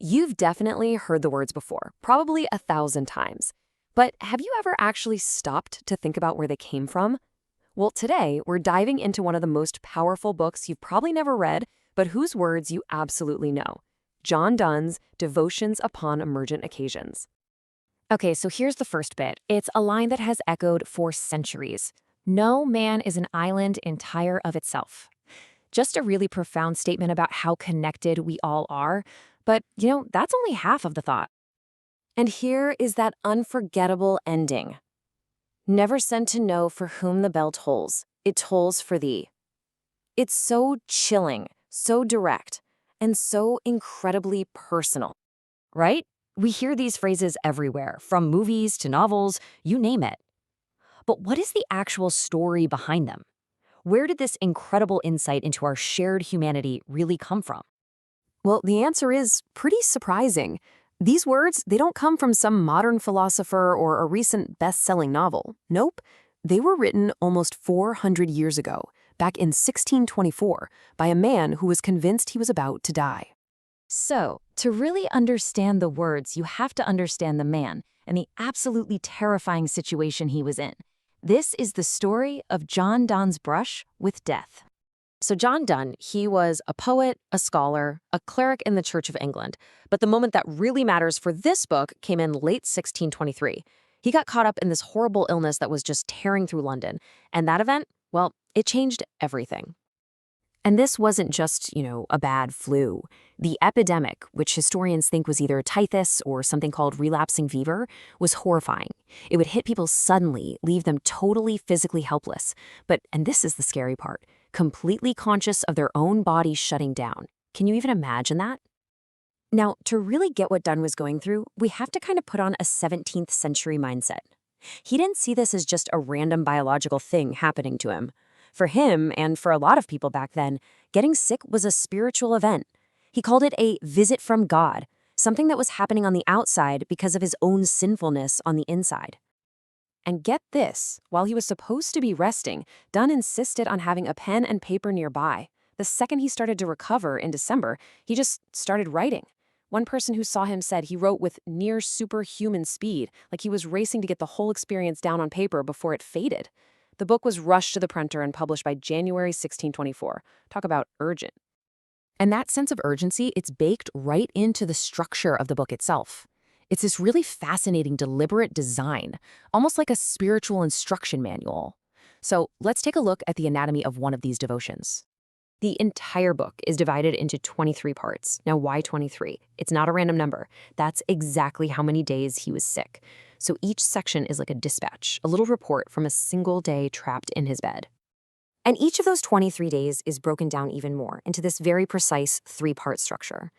You've definitely heard the words before, probably 1,000 times. But have you ever actually stopped to think about where they came from? Well, today we're diving into one of the most powerful books you've probably never read, but whose words you absolutely know. John Donne's Devotions upon Emergent Occasions. Okay, so here's the first bit. It's a line that has echoed for centuries. No man is an island entire of itself. Just a really profound statement about how connected we all are. But, that's only half of the thought. And here is that unforgettable ending. Never send to know for whom the bell tolls. It tolls for thee. It's so chilling, so direct, and so incredibly personal, right? We hear these phrases everywhere, from movies to novels, you name it. But what is the actual story behind them? Where did this incredible insight into our shared humanity really come from? Well, the answer is pretty surprising. These words, they don't come from some modern philosopher or a recent best-selling novel. Nope. They were written almost 400 years ago, back in 1624, by a man who was convinced he was about to die. So, to really understand the words, you have to understand the man and the absolutely terrifying situation he was in. This is the story of John Donne's brush with death. So John Donne, he was a poet, a scholar, a cleric in the Church of England. But the moment that really matters for this book came in late 1623. He got caught up in this horrible illness that was just tearing through London. And that event, well, it changed everything. And this wasn't just, a bad flu. The epidemic, which historians think was either typhus or something called relapsing fever, was horrifying. It would hit people suddenly, leave them totally physically helpless. But, and this is the scary part, completely conscious of their own bodies shutting down. Can you even imagine that? Now, to really get what Donne was going through, we have to kind of put on a 17th century mindset. He didn't see this as just a random biological thing happening to him. For him, and for a lot of people back then, getting sick was a spiritual event. He called it a visit from God, something that was happening on the outside because of his own sinfulness on the inside. And get this, while he was supposed to be resting, Donne insisted on having a pen and paper nearby. The second he started to recover in December, he just started writing. One person who saw him said he wrote with near superhuman speed, like he was racing to get the whole experience down on paper before it faded. The book was rushed to the printer and published by January 1624. Talk about urgent. And that sense of urgency, it's baked right into the structure of the book itself. It's this really fascinating, deliberate design, almost like a spiritual instruction manual. So let's take a look at the anatomy of one of these devotions. The entire book is divided into 23 parts. Now, why 23? It's not a random number. That's exactly how many days he was sick. So each section is like a dispatch, a little report from a single day trapped in his bed. And each of those 23 days is broken down even more into this very precise 3-part structure.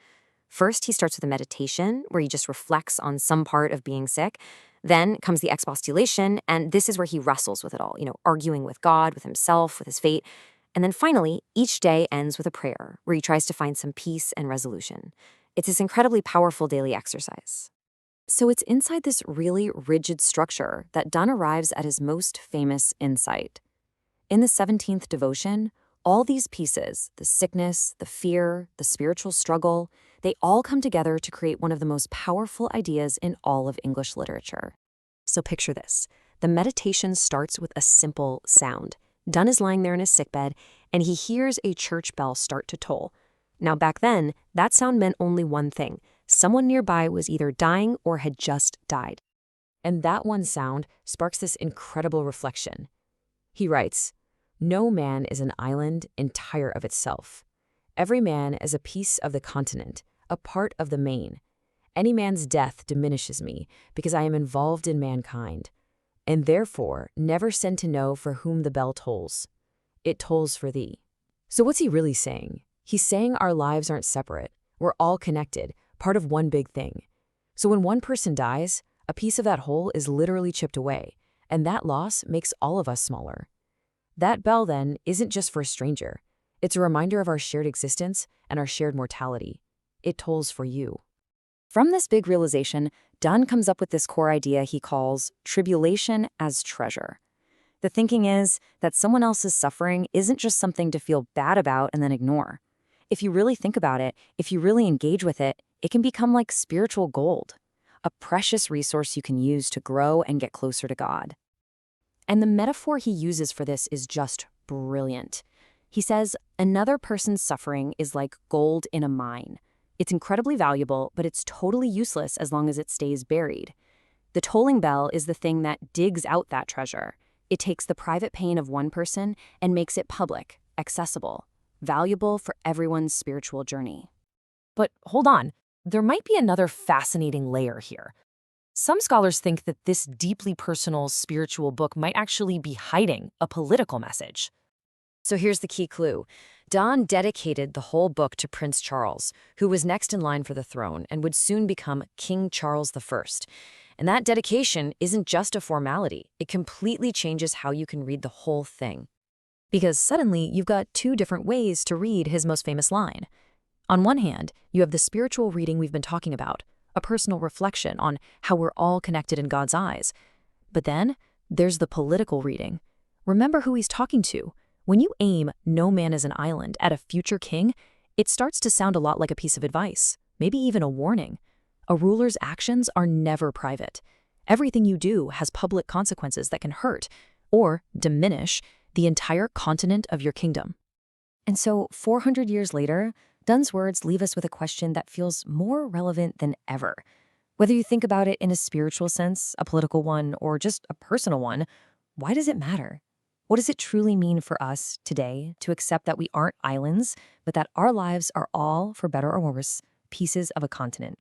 First, he starts with a meditation, where he just reflects on some part of being sick. Then comes the expostulation, and this is where he wrestles with it all, arguing with God, with himself, with his fate. And then finally, each day ends with a prayer, where he tries to find some peace and resolution. It's this incredibly powerful daily exercise. So it's inside this really rigid structure that Donne arrives at his most famous insight. In the 17th devotion, all these pieces, the sickness, the fear, the spiritual struggle, they all come together to create one of the most powerful ideas in all of English literature. So picture this. The meditation starts with a simple sound. Donne is lying there in his sickbed, and he hears a church bell start to toll. Now, back then, that sound meant only one thing. Someone nearby was either dying or had just died. And that one sound sparks this incredible reflection. He writes, "No man is an island entire of itself. Every man is a piece of the continent, a part of the main. Any man's death diminishes me, because I am involved in mankind. And therefore, never send to know for whom the bell tolls. It tolls for thee." So what's he really saying? He's saying our lives aren't separate. We're all connected, part of one big thing. So when one person dies, a piece of that whole is literally chipped away, and that loss makes all of us smaller. That bell, then, isn't just for a stranger. It's a reminder of our shared existence and our shared mortality. It tolls for you. From this big realization, Donne comes up with this core idea he calls tribulation as treasure. The thinking is that someone else's suffering isn't just something to feel bad about and then ignore. If you really think about it, if you really engage with it, it can become like spiritual gold, a precious resource you can use to grow and get closer to God. And the metaphor he uses for this is just brilliant. He says, another person's suffering is like gold in a mine. It's incredibly valuable, but it's totally useless as long as it stays buried. The tolling bell is the thing that digs out that treasure. It takes the private pain of one person and makes it public, accessible, valuable for everyone's spiritual journey. But hold on, there might be another fascinating layer here. Some scholars think that this deeply personal spiritual book might actually be hiding a political message. So here's the key clue. Donne dedicated the whole book to Prince Charles, who was next in line for the throne and would soon become King Charles I. And that dedication isn't just a formality. It completely changes how you can read the whole thing. Because suddenly, you've got two different ways to read his most famous line. On one hand, you have the spiritual reading we've been talking about, a personal reflection on how we're all connected in God's eyes. But then, there's the political reading. Remember who he's talking to. When you aim "no man is an island" at a future king, it starts to sound a lot like a piece of advice, maybe even a warning. A ruler's actions are never private. Everything you do has public consequences that can hurt, or diminish, the entire continent of your kingdom. And so, 400 years later, Donne's words leave us with a question that feels more relevant than ever. Whether you think about it in a spiritual sense, a political one, or just a personal one, why does it matter? What does it truly mean for us today to accept that we aren't islands, but that our lives are all, for better or worse, pieces of a continent?